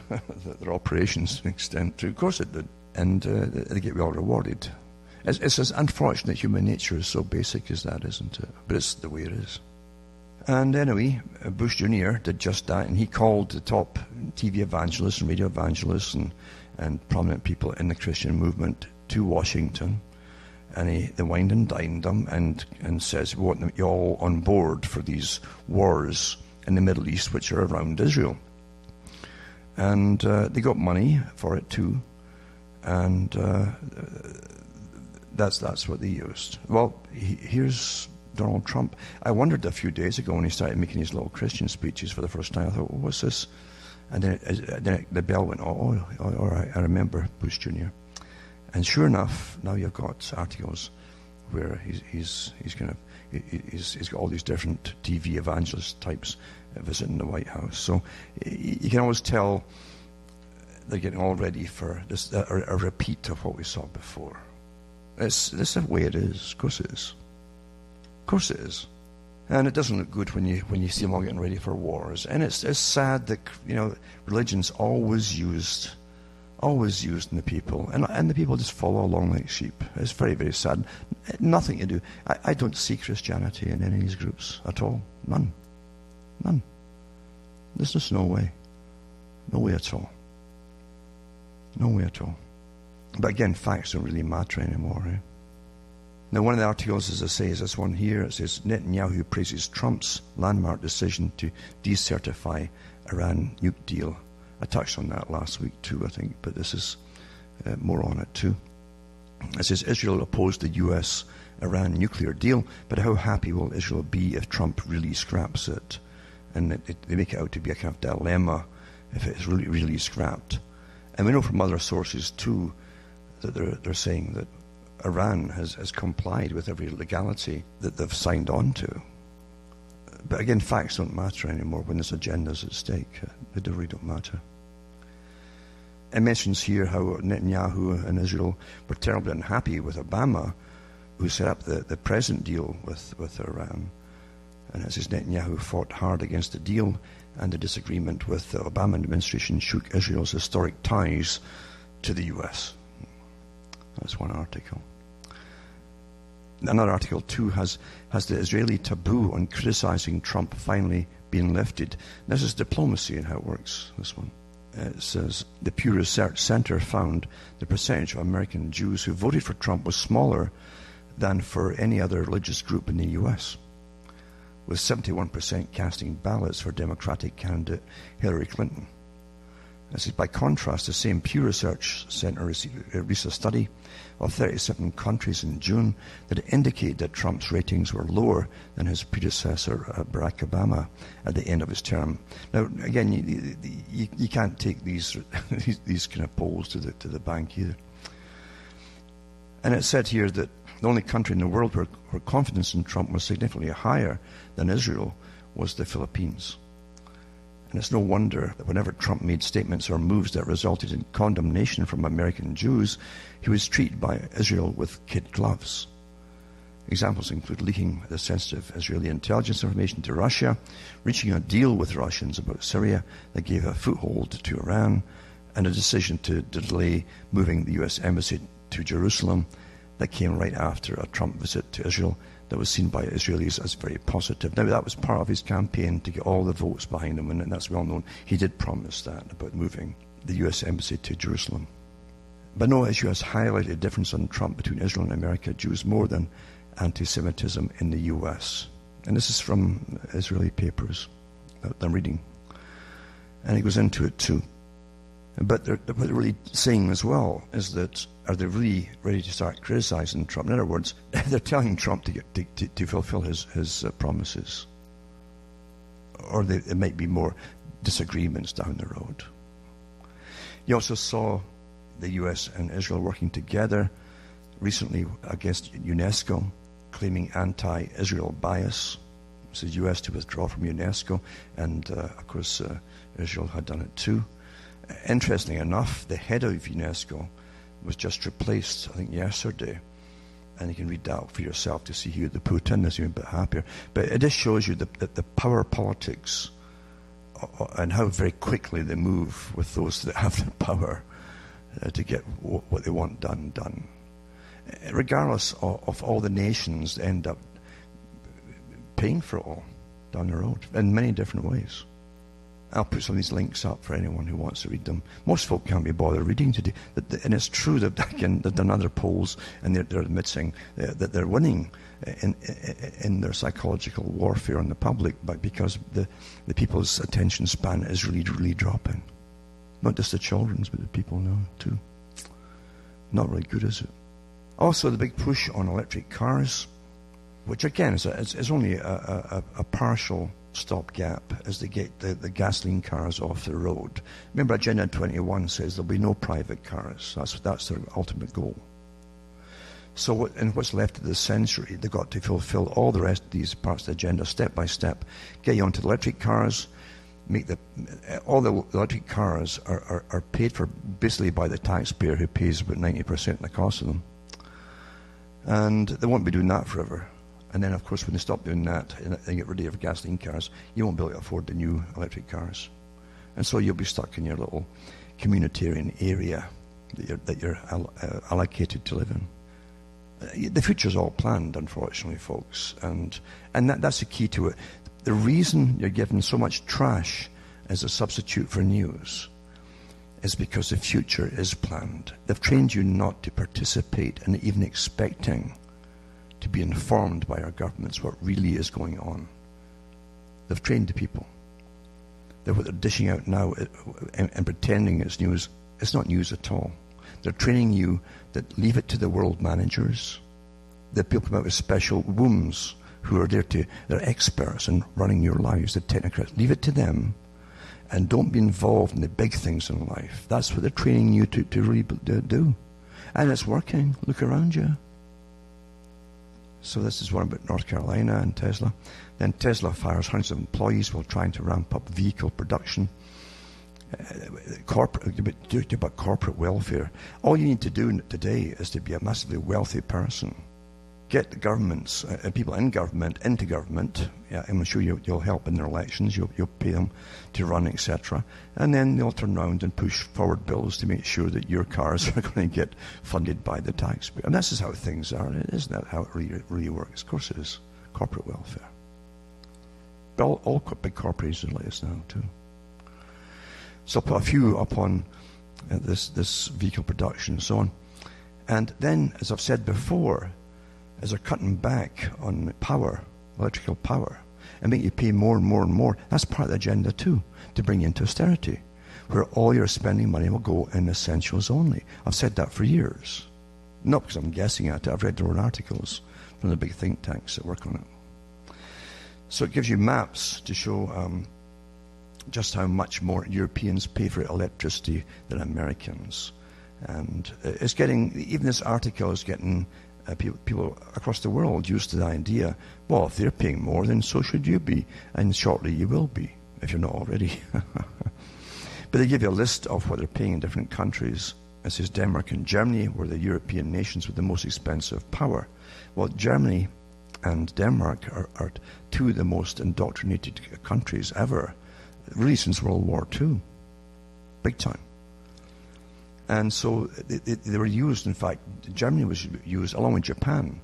operations to an extent too. Of course it did, and they get well rewarded. It's as unfortunate human nature is so basic as that, isn't it? But it's the way it is. And anyway, Bush Jr. did just that, and he called the top TV evangelists and radio evangelists and prominent people in the Christian movement to Washington. And they wined and dined them and says, we want you all on board for these wars in the Middle East, which are around Israel. And they got money for it too. And that's what they used. Well, here's Donald Trump. I wondered a few days ago when he started making his little Christian speeches for the first time. I thought, well, what's this? And then the bell went, all right, I remember Bush Jr. And sure enough, now you've got articles where he's got all these different TV evangelist types visiting the White House. So you can always tell they're getting all ready for this, a repeat of what we saw before. This is the way it is. Of course it is. Of course it is. And it doesn't look good when you see them all getting ready for wars. And it's sad that religion's always used always using the people, and the people just follow along like sheep. It's very, very sad. Nothing to do. I don't see Christianity in any of these groups at all. None. There's just no way. No way at all. No way at all. But again, facts don't really matter anymore. Now, one of the articles, as I say, is this one here. It says, Netanyahu praises Trump's landmark decision to decertify Iran nuke deal. I touched on that last week too, I think, but this is more on it too. It says, Israel opposed the US-Iran nuclear deal, but how happy will Israel be if Trump really scraps it? And they make it out to be a kind of dilemma if it is really, really scrapped. And we know from other sources too that they're saying that Iran has complied with every legality that they've signed on to. But again, facts don't matter anymore when there's agendas at stake. They really don't matter. It mentions here how Netanyahu and Israel were terribly unhappy with Obama, who set up the present deal with Iran. And it says Netanyahu fought hard against the deal, and the disagreement with the Obama administration shook Israel's historic ties to the US. That's one article. Another article too has the Israeli taboo on criticizing Trump finally been lifted. This is diplomacy and how it works, this one. It says, the Pew Research Center found the percentage of American Jews who voted for Trump was smaller than for any other religious group in the US, with 71% casting ballots for Democratic candidate Hillary Clinton. This is by contrast, the same Pew Research Center released a study of 37 countries in June that indicated that Trump's ratings were lower than his predecessor, Barack Obama, at the end of his term. Now, again, you can't take these kind of polls to the bank either. And it said here that the only country in the world where confidence in Trump was significantly higher than Israel was the Philippines. And it's no wonder that whenever Trump made statements or moves that resulted in condemnation from American Jews, he was treated by Israel with kid gloves. Examples include leaking the sensitive Israeli intelligence information to Russia, reaching a deal with Russians about Syria that gave a foothold to Iran, and a decision to delay moving the U.S. embassy to Jerusalem that came right after a Trump visit to Israel that was seen by Israelis as very positive. Now, that was part of his campaign to get all the votes behind him, and that's well known. He did promise that about moving the U.S. embassy to Jerusalem. But no issue has highlighted the difference on Trump between Israel and America Jews more than anti-Semitism in the U.S. And this is from Israeli papers that I'm reading. And he goes into it too. But what they're really saying as well is that, are they really ready to start criticizing Trump? In other words, they're telling Trump to fulfill his promises. Or there might be more disagreements down the road. You also saw the US and Israel working together recently against UNESCO, claiming anti-Israel bias. This is US to withdraw from UNESCO, and of course Israel had done it too. Interestingly enough, the head of UNESCO was just replaced, I think, yesterday. And you can read that for yourself to see who they put in. This, you're a bit happier. But it just shows you the power politics and how very quickly they move with those that have the power to get what they want done. Regardless of all the nations that end up paying for it all down the road in many different ways. I'll put some of these links up for anyone who wants to read them. Most folk can't be bothered reading today. And it's true that, again, they've done other polls and they're admitting that they're winning in their psychological warfare on the public, but because the people's attention span is really, really dropping. Not just the children's, but the people now too. Not really good, is it? Also, the big push on electric cars, which again is only a partial stopgap as they get the gasoline cars off the road. Remember, Agenda 21 says there'll be no private cars. That's their ultimate goal. So in what's left of the century, they've got to fulfill all the rest of these parts of the agenda step by step. Get you onto electric cars, all the electric cars are paid for basically by the taxpayer, who pays about 90% of the cost of them. And they won't be doing that forever. And then, of course, when they stop doing that and they get rid of gasoline cars, you won't be able to afford the new electric cars. And so you'll be stuck in your little communitarian area that you're allocated to live in. The future's all planned, unfortunately, folks, and that's the key to it. The reason you're given so much trash as a substitute for news is because the future is planned. They've trained you not to participate in even expecting to be informed by our governments what really is going on. They've trained the people. What they're dishing out now and pretending it's news, it's not news at all. They're training you that leave it to the world managers. The people come out with special wombs who are there they're experts in running your lives, the technocrats. Leave it to them and don't be involved in the big things in life. That's what they're training you to really do. And it's working. Look around you. So this is one about North Carolina and Tesla. Then Tesla fires hundreds of employees while trying to ramp up vehicle production. About corporate welfare. All you need to do today is to be a massively wealthy person. Get the governments, people in government, into government. Yeah, I'm sure you'll help in their elections. You'll pay them to run, etc. And then they'll turn around and push forward bills to make sure that your cars are going to get funded by the taxpayer. And this is how things are. Isn't that how it really works? Of course it is. Corporate welfare. But all big corporations are like this now too. So I'll put a few up on this vehicle production and so on. And then, as I've said before, as they're cutting back on power, electrical power, and make you pay more and more and more, that's part of the agenda too, to bring you into austerity, where all your spending money will go in essentials only. I've said that for years. Not because I'm guessing at it, I've read their own articles from the big think tanks that work on it. So it gives you maps to show just how much more Europeans pay for electricity than Americans. And it's getting, even this article is getting people across the world used to the idea, well, if they're paying more, then so should you be. And shortly you will be, if you're not already. But they give you a list of what they're paying in different countries. It says Denmark and Germany were the European nations with the most expensive power. Well, Germany and Denmark are two of the most indoctrinated countries ever, really since World War II. Big time. And so they were used, in fact, Germany was used, along with Japan,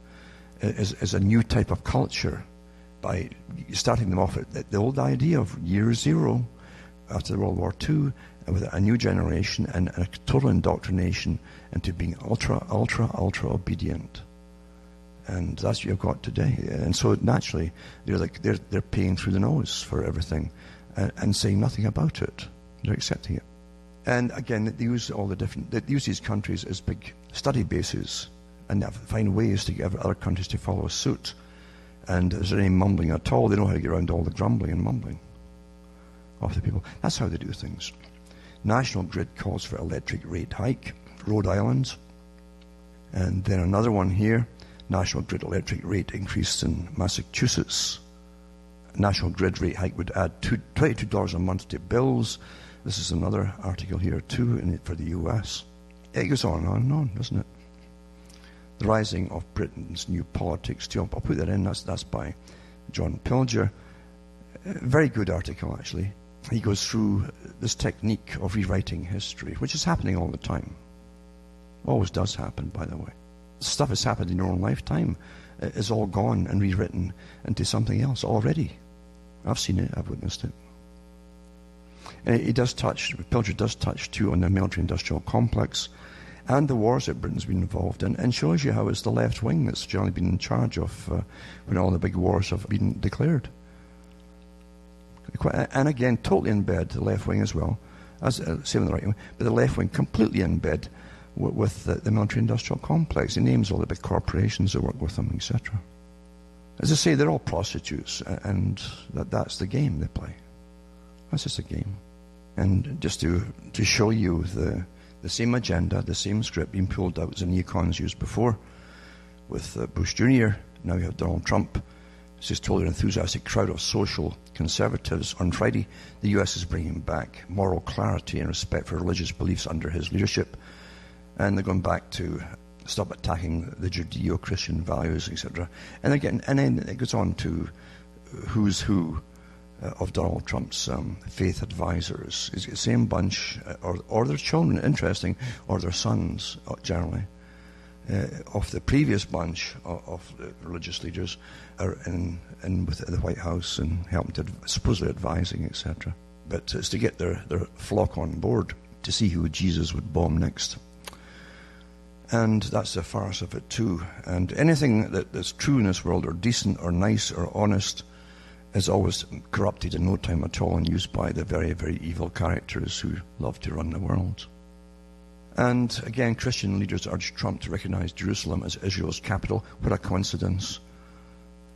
as a new type of culture by starting them off at the old idea of year zero after World War II, with a new generation and a total indoctrination into being ultra obedient. And that's what you've got today. And so naturally, they're paying through the nose for everything and saying nothing about it. They're accepting it. And again, they use they use these countries as big study bases and find ways to get other countries to follow suit. And is there any mumbling at all? They know how to get around all the grumbling and mumbling of the people. That's how they do things. National Grid calls for electric rate hike, Rhode Island. And then another one here, National Grid electric rate increase in Massachusetts. National Grid rate hike would add $22 a month to bills. This is another article here too for the US. It goes on and on, doesn't it? The Rising of Britain's New Politics too. I'll put that in. That's by John Pilger. Very good article, actually. He goes through this technique of rewriting history, which is happening all the time. Always does happen, by the way. Stuff that's happened in your own lifetime is all gone and rewritten into something else already. I've seen it. I've witnessed it. And Pilger does touch too on the military-industrial complex and the wars that Britain's been involved in, and shows you how it's the left wing that's generally been in charge of when all the big wars have been declared. And again, totally in bed, the left wing as well, as same with the right wing, but the left wing completely in bed with the military-industrial complex. He names all the big corporations that work with them, etc. As I say, they're all prostitutes, and that's the game they play. That's just a game. And just to show you the same agenda, the same script being pulled out as the neocons used before with Bush Jr. Now you have Donald Trump. It's just told an enthusiastic crowd of social conservatives on Friday the US is bringing back moral clarity and respect for religious beliefs under his leadership. And they're going back to stop attacking the Judeo-Christian values, etc. And then it goes on to who's who of Donald Trump's faith advisors. It's the same bunch, or their children, interesting, or their sons, generally, of the previous bunch of religious leaders are in with the White House and helping to, supposedly advising, etc. But it's to get their flock on board to see who Jesus would bomb next. And that's the farce of it too. And anything that's true in this world, or decent, or nice, or honest, is always corrupted in no time at all and used by the very, very evil characters who love to run the world. And again, Christian leaders urge Trump to recognize Jerusalem as Israel's capital. What a coincidence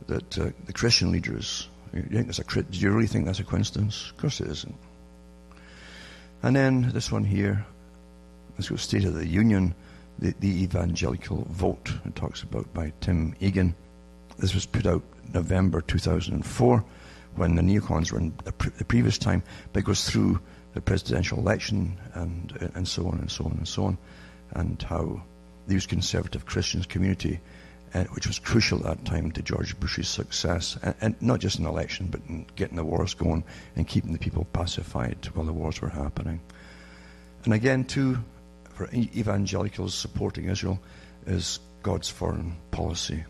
that the Christian leaders, do you really think that's a coincidence? Of course it isn't. And then this one here, let's go State of the Union, the evangelical vote, it talks about by Tim Egan. This was put out November 2004 when the neocons were in the previous time, but it goes through the presidential election and so on and so on and so on, and how the U.S. conservative Christians community, which was crucial at that time to George Bush's success, and not just in the election, but in getting the wars going and keeping the people pacified while the wars were happening. And again, too, for evangelicals supporting Israel is God's foreign policy.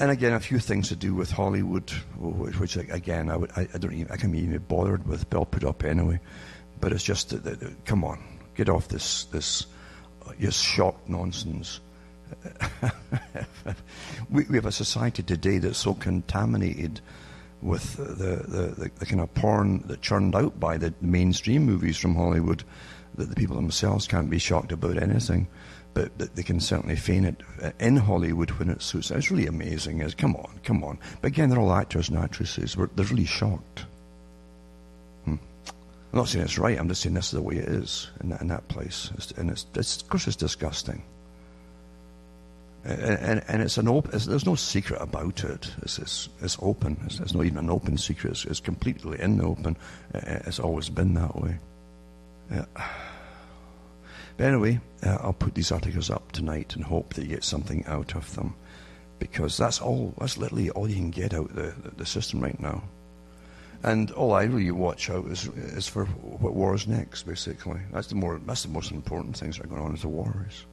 And again, a few things to do with Hollywood, which again, I can't even be bothered with, but I'll put up anyway. But it's just, come on, get off this just shock nonsense. we have a society today that's so contaminated with the kind of porn that churned out by the mainstream movies from Hollywood that the people themselves can't be shocked about anything. But they can certainly feign it in Hollywood when it suits. It's really amazing. Come on. But again, they're all actors and actresses. They're really shocked. I'm not saying it's right. I'm just saying this is the way it is in that place. And it's of course it's disgusting. And it's an open. There's no secret about it. It's open. It's not even an open secret. It's completely in the open. It's always been that way. Yeah. But anyway, I'll put these articles up tonight and hope that you get something out of them, because that's literally all you can get out of the system right now. And all I really watch out is for what war is next, basically. That's the most important things that are going on, is the wars.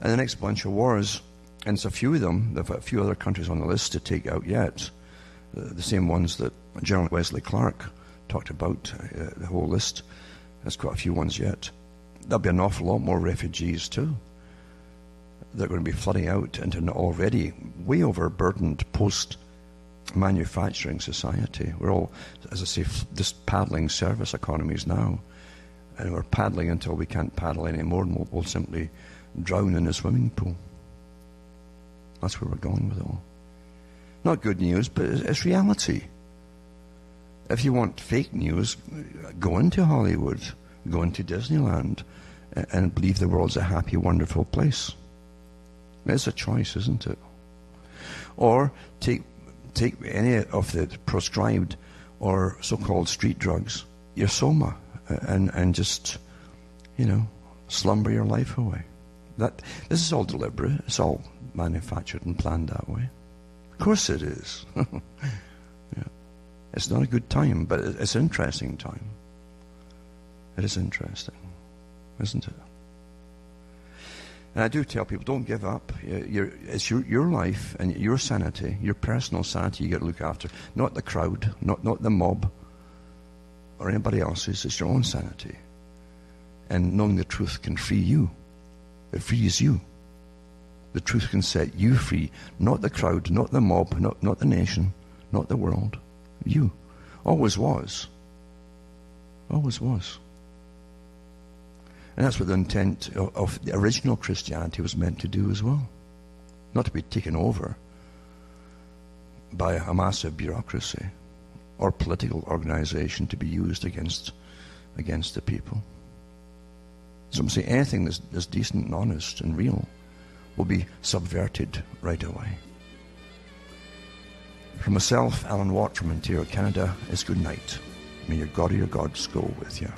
And the next bunch of wars, and it's a few of them, there are a few other countries on the list to take out yet, the same ones that General Wesley Clark talked about, the whole list. There's quite a few ones yet. There'll be an awful lot more refugees too. They're going to be flooding out into an already way overburdened post-manufacturing society. We're all, as I say, just paddling service economies now. And we're paddling until we can't paddle anymore, and we'll simply drown in a swimming pool. That's where we're going with it all. Not good news, but it's reality. If you want fake news, go into Hollywood, go into Disneyland, and believe the world's a happy, wonderful place. It's a choice, isn't it? Or take any of the proscribed or so-called street drugs, your soma, and just, slumber your life away. This is all deliberate. It's all manufactured and planned that way. Of course it is. Yeah. It's not a good time, but it's an interesting time. It is interesting, isn't it? And I do tell people, don't give up. It's your life and your sanity, your personal sanity you got to look after. Not the crowd, not the mob, or anybody else's. It's your own sanity. And knowing the truth can free you. It frees you. The truth can set you free. Not the crowd, not the mob, not the nation, not the world. You. Always was. Always was. And that's what the intent of the original Christianity was meant to do as well. Not to be taken over by a massive bureaucracy or political organization to be used against the people. So I'm saying anything that's decent and honest and real will be subverted right away. For myself, Alan Watt from Ontario, Canada, it's good night. May your God or your gods go with you.